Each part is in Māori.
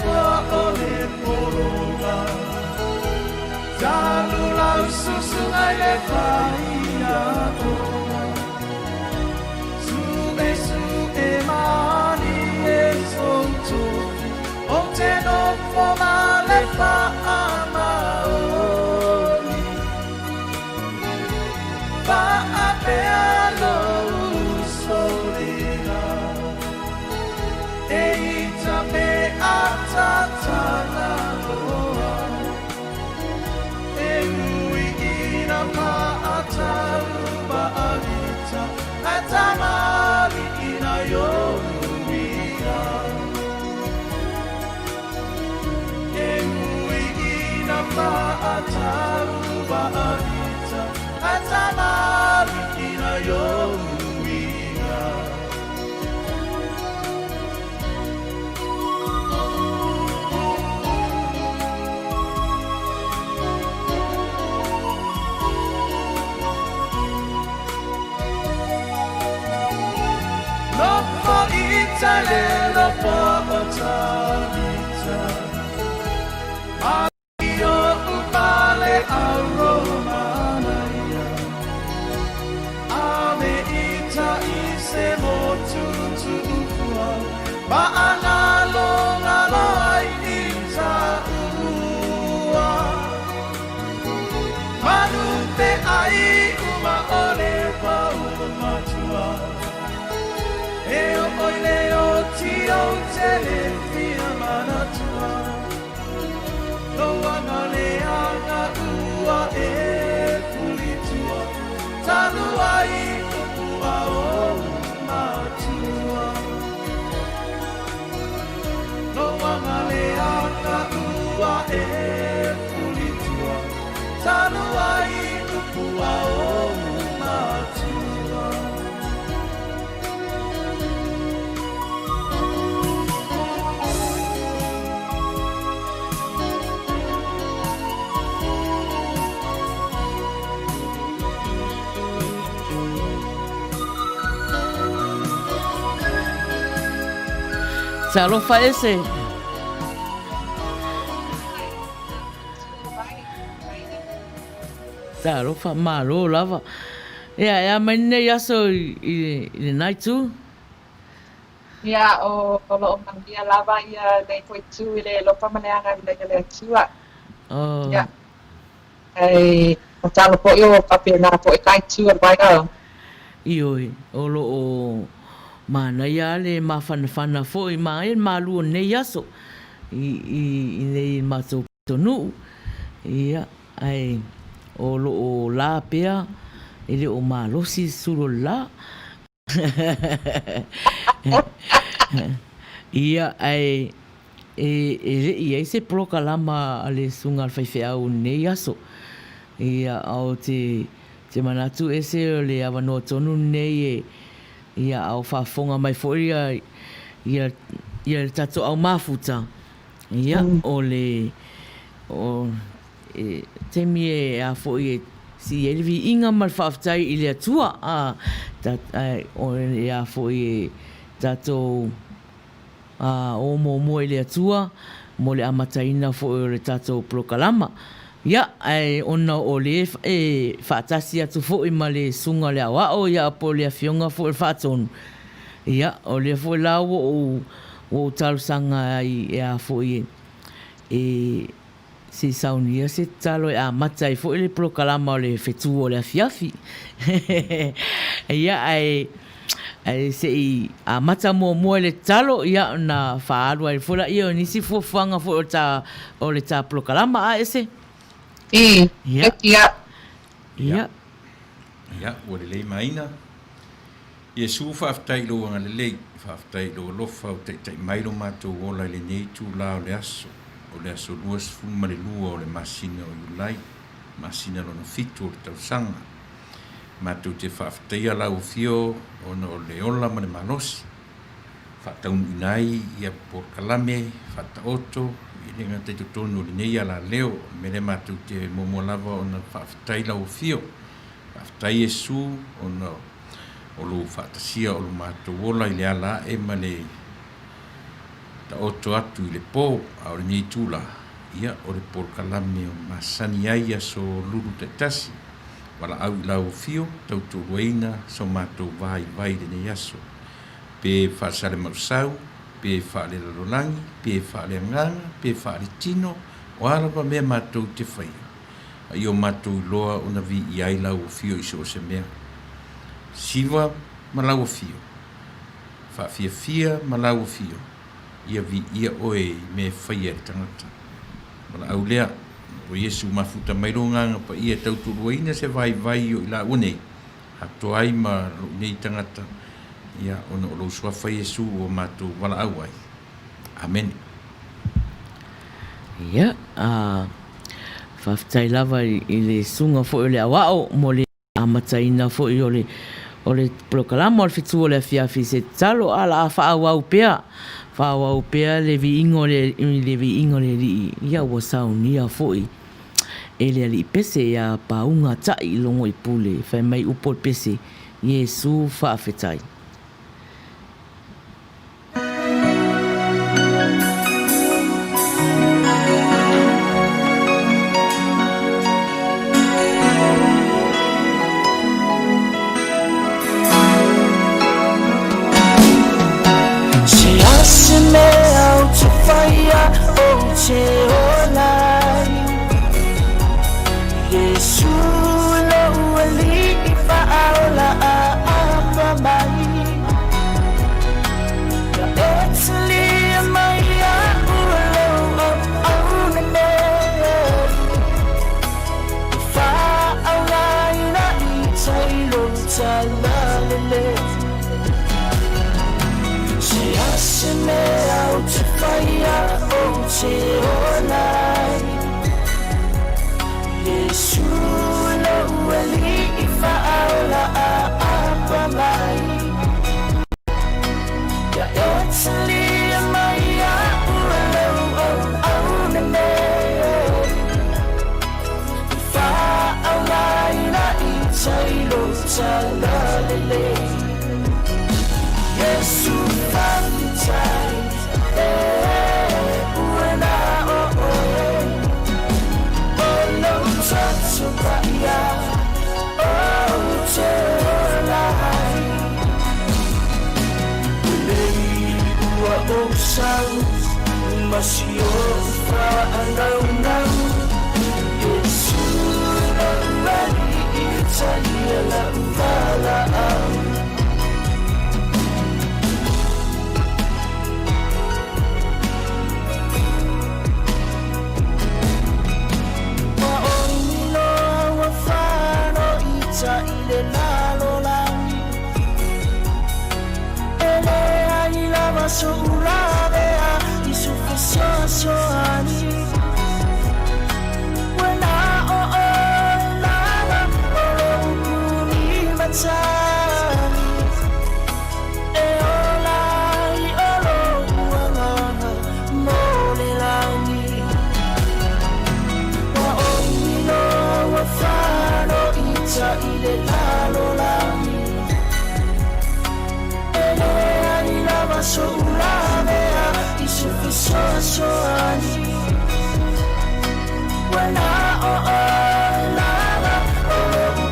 po ole poronga Talu lau susu ai le Faiai Su e mani e sonto O te no foma le whaamaoni Whaapea lo usolera E ita me atatana loa E ui ina maataru ba'alita Atamari ina yoruia E ui ina maataru ba'alita Atamari ina yoruia Lo po'otanita Maio upale aromanaya Ame ita ise motutu upua Ma'ana longa loai ita ua Manute ai uma ole wau matua Eo oile o tio tele fia manatua Loa na leanga ua e pulitua Tanu ai upua o matua Loa na leanga ua e pulitua Tanu ai upua o matua Salofa ese. Salofa malo lava. Ya Maina yaso i nai tu. Ya o lo mangia lava ya dei foi tu ile lo pa maneanga ile tua. Oh. Ya. Ai o talo po yo papi na po kai tu vai ka. Ioi o Manuia le mawhanawhana fo i mai malua nei aso i nei mato tonu ia ai o la pea i le o malosi suro la ia ai e se prokalama ale sunga Faiai au nei aso ia au te manatu ese le awanoa tonu nei ia au whafonga mai fōi ia tato au mafuta ia o le temi e a fōi si elvi inga mal whaftai i le atua o le a fōi tato o mo i le atua mo le amataina fōi o le tato prokalama ia ai ona o le whaatasi atu fo i ma le sunga le awao ia po le afionga fo i whaatonu ia o le fo i lau o talusanga i a fo i se saunia se talo e a matai fo i le prokalama o le Fetu Ole Afiafi ia ai se i a mata mo le talo ia na whaaru ai fo la ia nisi fo fuanga fo o le ta prokalama a ese Ya. O le lei Maina. Ia su whaftai lo anga le lei, whaftai lo lofa o te mailo mātou ola le nei tū la o le aso luas fuma le lua o le masina o iulai, masina lo na fitu o le tausanga. Mātou te whaftai ala o fio o le ola ma le malosi. Whataun inai ia por kalame, whataoto, i ngā te tonu o nei ala leo, me le mātou te momo lava o na whaftai lau fio. Whaftai e su o lo whatasia o lo mātou ola i le ala e ma le ta oto atu i le pō a o le nei tūla ia o le pōr kalame o masani ai so lulu te tasi wala au i lau fio tau tō rueina so mātou vai le nei aso pe whaasare mausau pe whaale lalolangi pe whaale anganga pe whaale tino o arawa mea mātou te whaia a i o mātou loa o na vi i ai lau fio i so se mea siwa ma lau fio whaafia ma lau fio ia vi ia oe me whaia tangata wala au lea o Yesu mafuta maironga pa ia tauturuaina se vai o ila une hato ai ma nei tangata ia ona o lo swafa Yesu o matu wala au ai amen ia whaftai lava i le sunga fo le awao mo le amataina fo i o le prokalama o le Fetu Ole Afiafi se talo ala a whaawau pea le vi ingo le li ia ua saunia foi e le ali pese ia paunga tai longo i pule fai mai upo pese Yesu whaafetai Te olai Yesu lo wali fa'aula apa mai Ya etli mai ya ulo au ne fa'aula ina itailo talalele Se asme out fire Te olai Yesu lo wali fa'aula apa mai Ya etli mai ya ulo au ne fa'aula ina itailo talalele Yesu fa'atai Supaya oh celai Lei dua osau masih ofra andau Yesu lari Italia la valaau ile lalolangi ele ai lava sulavea di sufficienza ani wena o lava kuni matani e olai olo wanga mole langi wa omino wa fano ile lalolami ele ai lava sulavea di sufficienza ani wena o lava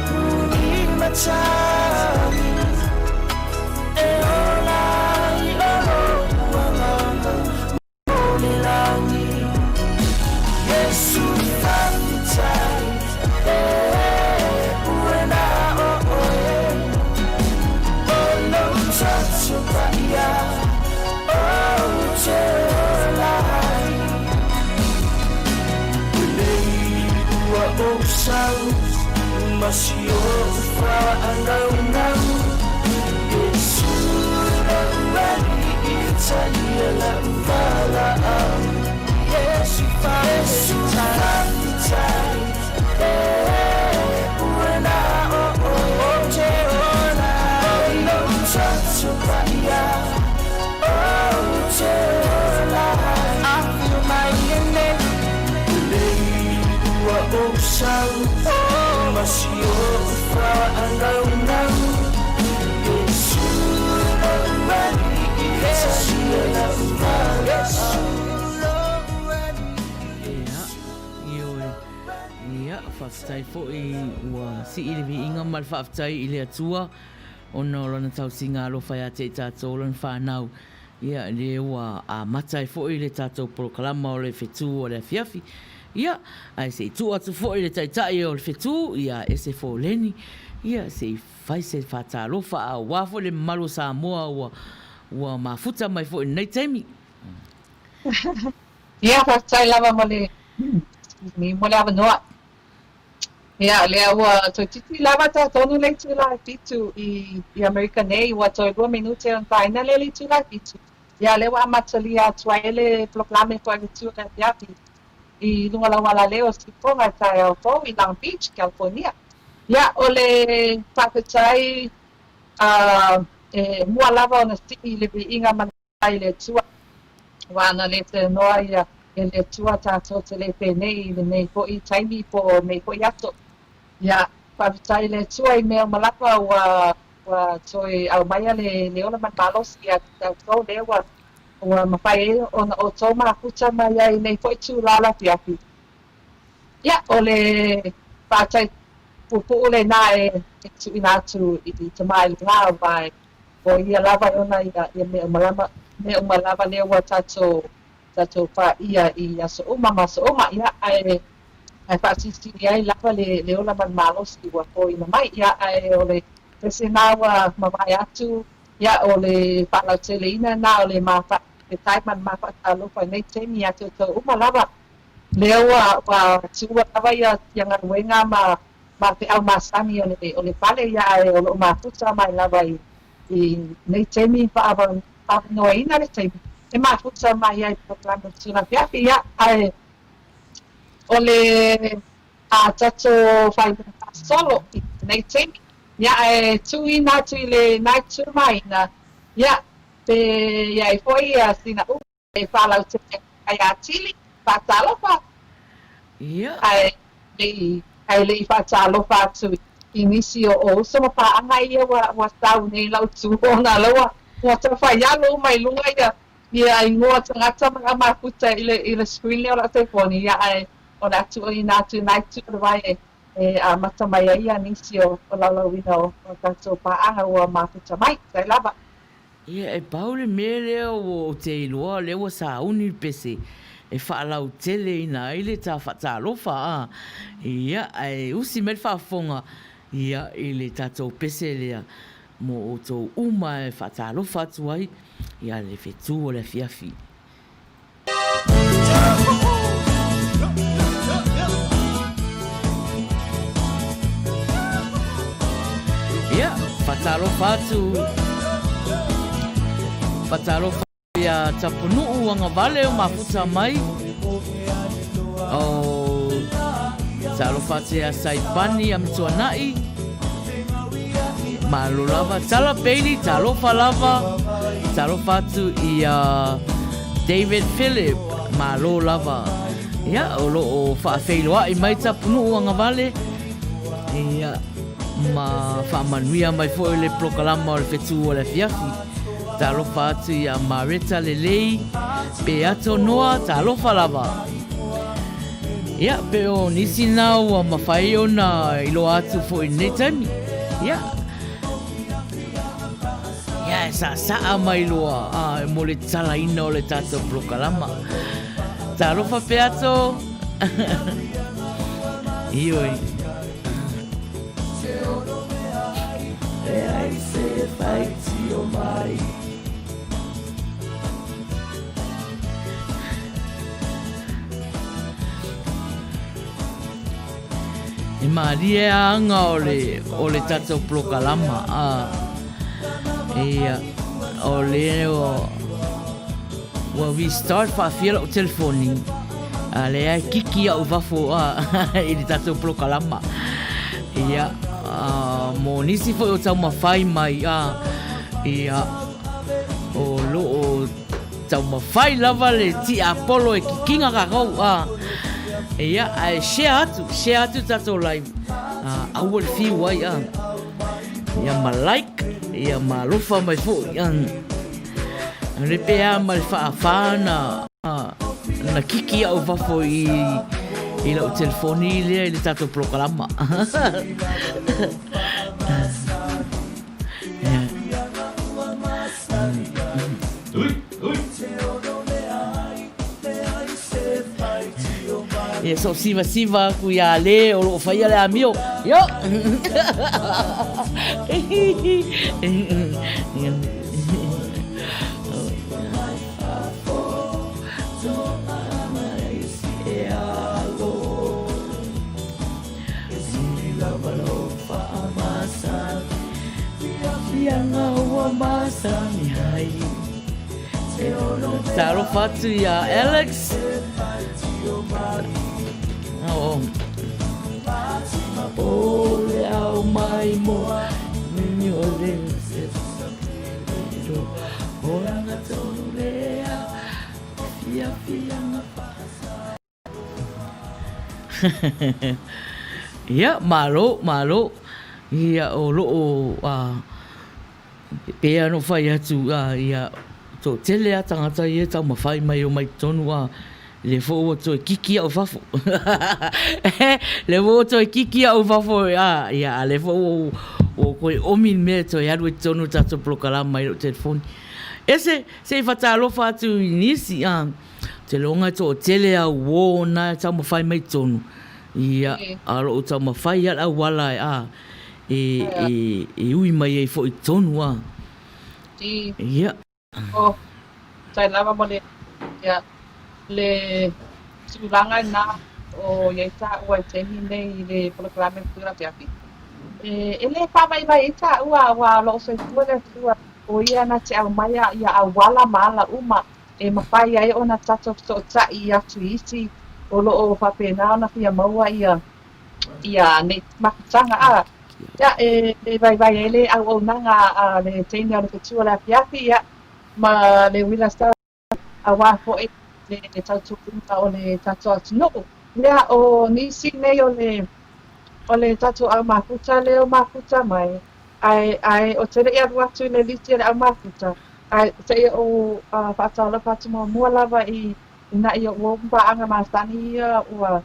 kuni matani e olai olo wanga mole langi Yesu fa'atai Supaya oh celai Lei dua osau masih ofra andau Yesu lari Italia la valaau Yesu fa'atai Supaya oh celai I feel my innate Lei dua osau masih ofra andau Yesu lari Italia la valaau whaftai fo I ua si ili vi inga mal whaftai I le atua o na lana tau singa alo whai a te tātou lan whanau ia le ua a matai fo I le tātou proklama o le Fetu Ole Afiafi ia ai se tu atu fo I le taitai o le Fetu ia e se Foleni ia se fai se whatalofa a wafo le malo Samoa ua mafuta mai fo I nei taimi ia whaftai lava mo le mo le avanoa ia lea ua toi titi lava ta tonu le tu la fitu I America nei ua toi 2 minute on taina le tu la fitu ia le ua amatali a tuaele proklame ko agi tu ka fiafi I lunga la wala leo si ponga tai au po I Long Beach, California ia o le whakatai mua lava ona si I le inga manai le tua wana le te noa ia e le tua tātou te le penei le nei po I taimi po nei po iato ia whakatai le tua I mea malapa wa toi au maia le ona manmalos ia tātou le wa mawhai ona o tō makuta mai ai nei po I tū lala fiafi ia o le whakatai pupu le nā e tu ina atu I te mai ngā vai o ia lava ona ia mea malava le wa tātou pa ia I aso uma maso uma ia ai whaatisi ai lava le ola man malos I wa po ina mai ia ai o le pese nā wa mawai atu ia o le whanau tele ina nā o le mawha le taiman mawha talofa nei temi atu tō uma lava leo wa tua lava ia ngā ruenga ma te au masani o le pale ia ai o lo mafuta mai lava I nei temi whaanoa ina le temi e mafuta mai ai proklama tuna fiafi ia ai o le tato whai solo I nei temi ia e tui nā tui le nai tu Maina ia pe ia I foi sina e whalau te ai a tili whatalofa ia ai le I whatalofa atu inisi o usa mapaanga ia wa tau nei lau tu ona lawa wa ta whaialo mai lunga ia I ngoa tangata mga makuta I le screen leo la te poni ia ai o na tu I nā tu nai tu rwai a mata mai ia nisi o lalawina o tātou paanga ua makuta mai tai lava ia e paule me leo o te iloa leo sa uni pese e whaalau tele ina ile ta whatalofa ia ai usi me whaafonga ia ile tātou pese lea mo o tō uma e whatalofa atu ai ia le Fetu Ole Afiafi ia whatalofa atu whatalofa ia tapunuu anga vale o mafuta mai o talofa te a saipani am tuanai malo lava tala peili talofa lava talofa atu ia David Philip malo lava ia o lo o whaafeiloa I mai tapunuu anga vale ia ma Manuia mai fo le proklama o le Fetu Ole Afiafi talofa atu ia mareta lelei pe ato noa talofa lava ia pe o nisi nau a mawhai ona ilo atu fo I nei taimi ia e saa mai loa mo le tala ina o le tātou proklama talofa pe ato ioi ai se fai tio mai e maria anga o le tātou proklama ia o leo well we start fa fila o telefoni ale ai kiki au vafo I le tātou proklama ia mo nisi foi o tau mawhai mai ia o lo o tau mawhai lava le ti Apollo e kikinga kakau ia ai share atu tātou live awal fi wai ia ma like ia ma lofa mai fo le pea ma le whaafana na kiki au vafo I lau telefoni lea i le tato prokalama. E so siva ku ia le o lo fai le amio. Yo. Yang awa masami hai. Taro fatu ya Alex. Oh. Ole au mai mo. Ni ole. Ora na tonu lea. Fia na pasa. Ya, malo. Ia o loo pea no fai atu ia to tele a tangata ia tau mawhai mai o mai tonu le fo o to kiki au fafo. Le fo o to kiki au fafo ia le fo o koe omin me to ia rui tonu tato prokala mai o telefoni. Ese se fatalo fatu inisi te longa to tele a wona tau mawhai mai tonu. Ia alo o tau mawhai ala wala e ui mai e fo i tonu Ia. Oh, tai lava mo le sulanga na o ia ta ua temi nei le programa Fetu Ole Afiafi. Ele pa mai ta ua lo se tua o ia na te au mai ia au wala mala uma e mawhai ai ona tato so ta ia tuisi o lo o whapena ona fia maua ia ne makutanga ya vai ele au nanga le tene o le Fetu Ole Afiafi ya ma le wila sta awa fo le tatu punta o le tatu atino lea o nisi nei o le tatu au makuta le o makuta mai ai o tere ia watu le liti le au makuta ai te o fatala fatuma mua lava i na i o womba anga mastani ia ua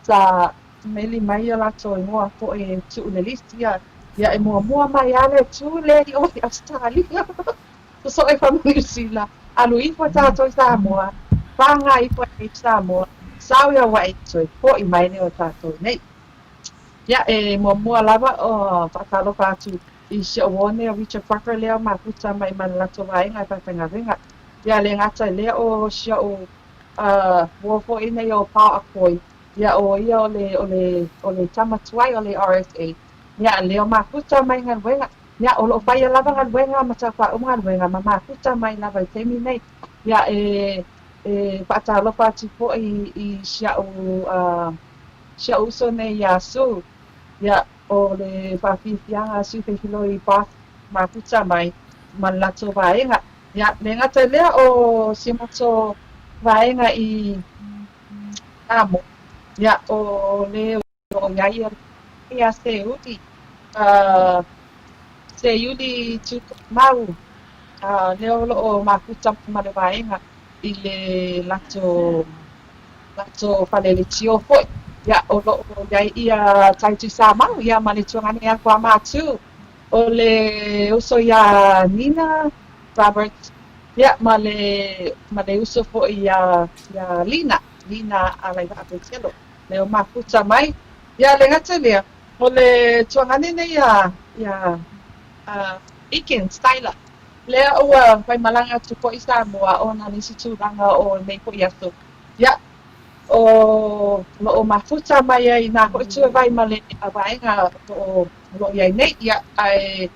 sa meli mai la to mo fo e tu le liti ia e mua mai ale tu le i o di Australia so e family sila alu i po tato Samoa panga i po Samoa sao ia wa e po i mai ne o tato nei ia e mua lava o fatalo fatu i se one o Richard Parker leo makuta mai man lato vai ngai whapengawenga ia le ngata leo o se o wofo i nei o pao akoi ia o ia o le tamatuai o le RSA ia leo makuta mai ngai wenga ya o lo fai lava ngal wenga ma sa fa ngal wenga ma kuta mai lava temi nei ya pata lo pati po i sia o so nei ya so ya o le fa fianga su fe filo i pa ma kuta mai man la to vaenga ya le ngata le o simato vaenga i amo ya o le o ngai ya se uti se yuli tu mau leo lo makuta male vaenga i le lato falele tio foi ya o lo yai ia tai tu sa mau ia male tuangani a kwa matu o le uso ya Nina Robert ya male uso foi ya Lina ala va pe cielo leo makuta mai ya le ngata o le tuangani ne ya ikin styler lea ua vai malanga tu po i Samoa o na nisi tūranga o nei po i aso ia o mafuta mai ai nā ko i tua vai male a vaenga o lo iai nei ia ai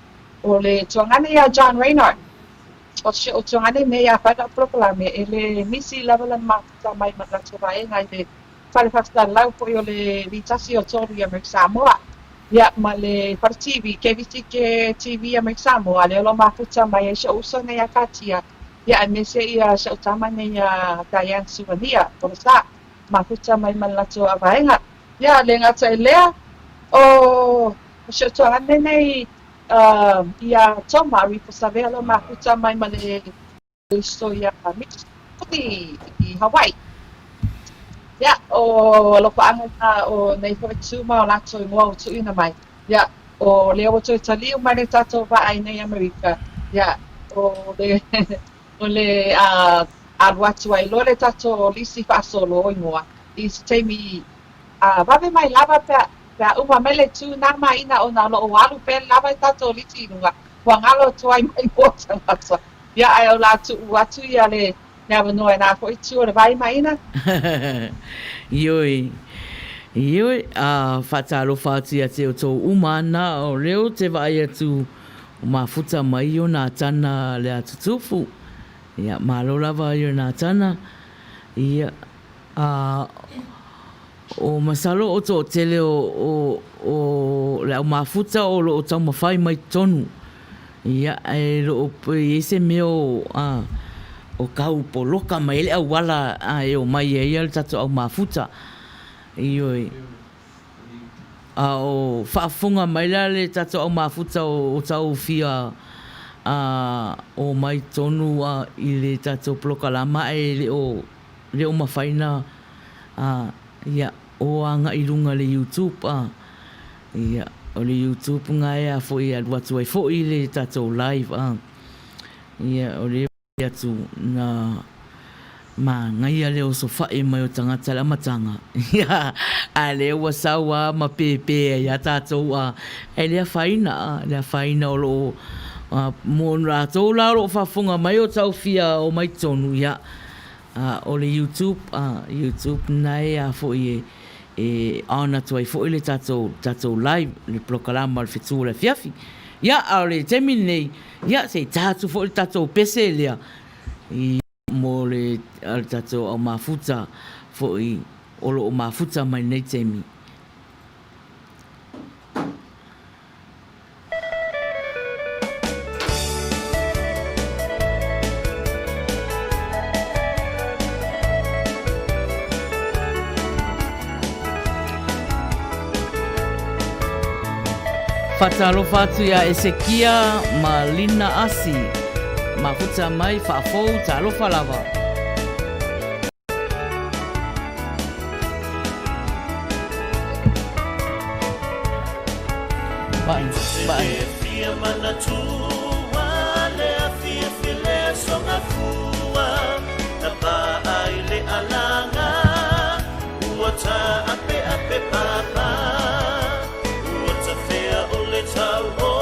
o le tuangane ia John Raynard o tuangane nei a whaida proklame e le nisi levelan mafuta mai ma tu vaenga i le whalewhafta lau po i o le vitasi o tori a Samoa ya male par TV ke TV Amerika Samoa le lo mafuta mai e uso nei akatia ya me se ia se utama nei Diane Suwania por sa mafuta mai malato avaenga ya le ngata lea o se utama nei ia toma ri por saber lo mafuta mai male historia i Hawaii Ya, o lo paanga o nei fo tsuma o lato i mo tu ina mai. Ya, o le o tu tali o mai tato va ai nei Amerika. Ya, o le o le a watu ai lo le tato lisi fa solo i moa. I se mi vave mai lava pe uma mele tu na mai ina o na lo o alu pe lava tato lisi nunga. Wa ngalo tu ai mai mo tanga. Ya, ai o latu watu ia le Nā wanoa nā ko i tu o le vai mai ina. Ioi. Ioi, whataro whātia te o tō umana o reo te vai atu o mā futa mai o nā tana le atu tufu. Ia, mā lolawa i o nā tana. Ia, o masalo o tō tele o le au mā futa o lo o tau mawhai mai tonu. Ia, e lo o ese meo o kau po loka mai le au wala e o mai e ia le tato au mā futa. Ioi. O whaafunga mai la le tato au mā futa o tau fia o mai tonu i le tato ploka lama e le o mawhaina ia o anga i runga le YouTube ia o le YouTube nga e a fo i aduatu ai fo i le tato live ia o le atu na ma ngai ale o so fae mai o tangata la matanga ia ale o sawa ma pepe ia tatou ele faina o lo mo rato la ro fafunga mai o tau fia o mai tonu ia o le YouTube nai a fo e ana toi fo le tatou live le proclama le Fetu Ole Afiafi ia a le terminei ia se tatu fo le tatou pese lea i mo le tatou au mafuta fo i o lo mafuta mai nei temi Fatalo fatu ya Esekia Malina Asi mafuta mai fafou talo falava Bye Fia mana tua le afiafi le songa fua na ai le alanga uata ape papa uata fea o le tau o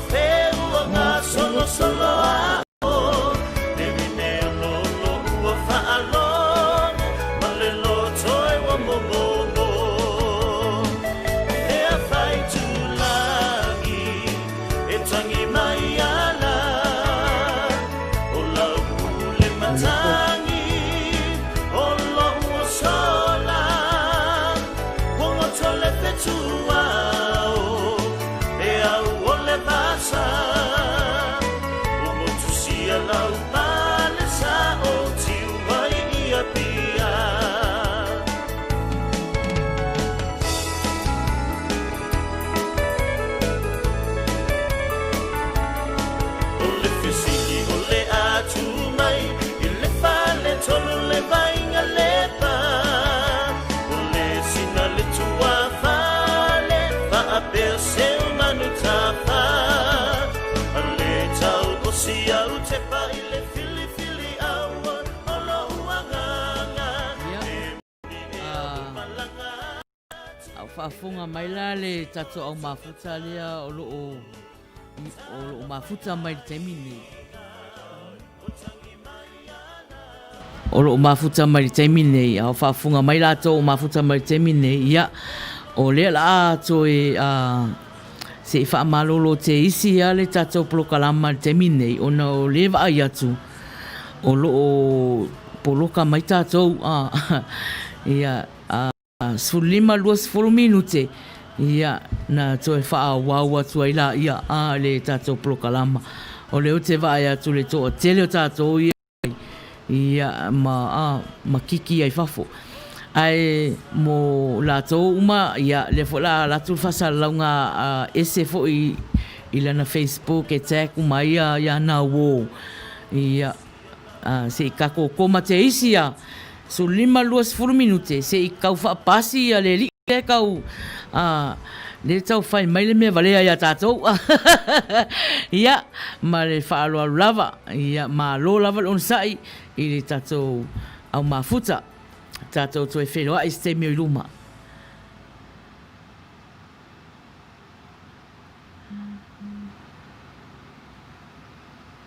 fea ngā solo a le mine lolo ua whaalo ma le lotoi wa momomo e a whai tūlagi e tangi mai ala o lau le matangi o lo ua sola konga tole petua o e au o le basa o motu sia lau pale sa o tiu mai ia pia o le fisiki o le atu mai i le fale tolu le vainga lepa o le sina le tua fale va a per se umanu tapa a le tau o si au te pa i le fili aua o lo uanganga au fafunga mai la le tato au mafuta lea o lo mafuta mai temini o lo mafuta mai temini au fafunga mai la to mafuta mai temini ia o le la to se fa malolo te isi ale tato prokalama temini ona o le va atu o lo poloka mai tato ia sulima luas 4 minute ia na toe fa wa tu ila ia le tato prokalama o le te va atu le to tele tato ia ma kiki ai fafo ai mo la to uma ia le fo la tu fa launga ese fo i na Facebook e tag uma ia na wo ia se kako koma te isia So 5 minute se I kau whaapasi a le li e kau le tau whai mai le mea valea ia tātou. Ia, ma le whaaloa lava, ia ma lo lava le onsai I le tātou au mafuta. Tātou toi whenua I ste mea I luma.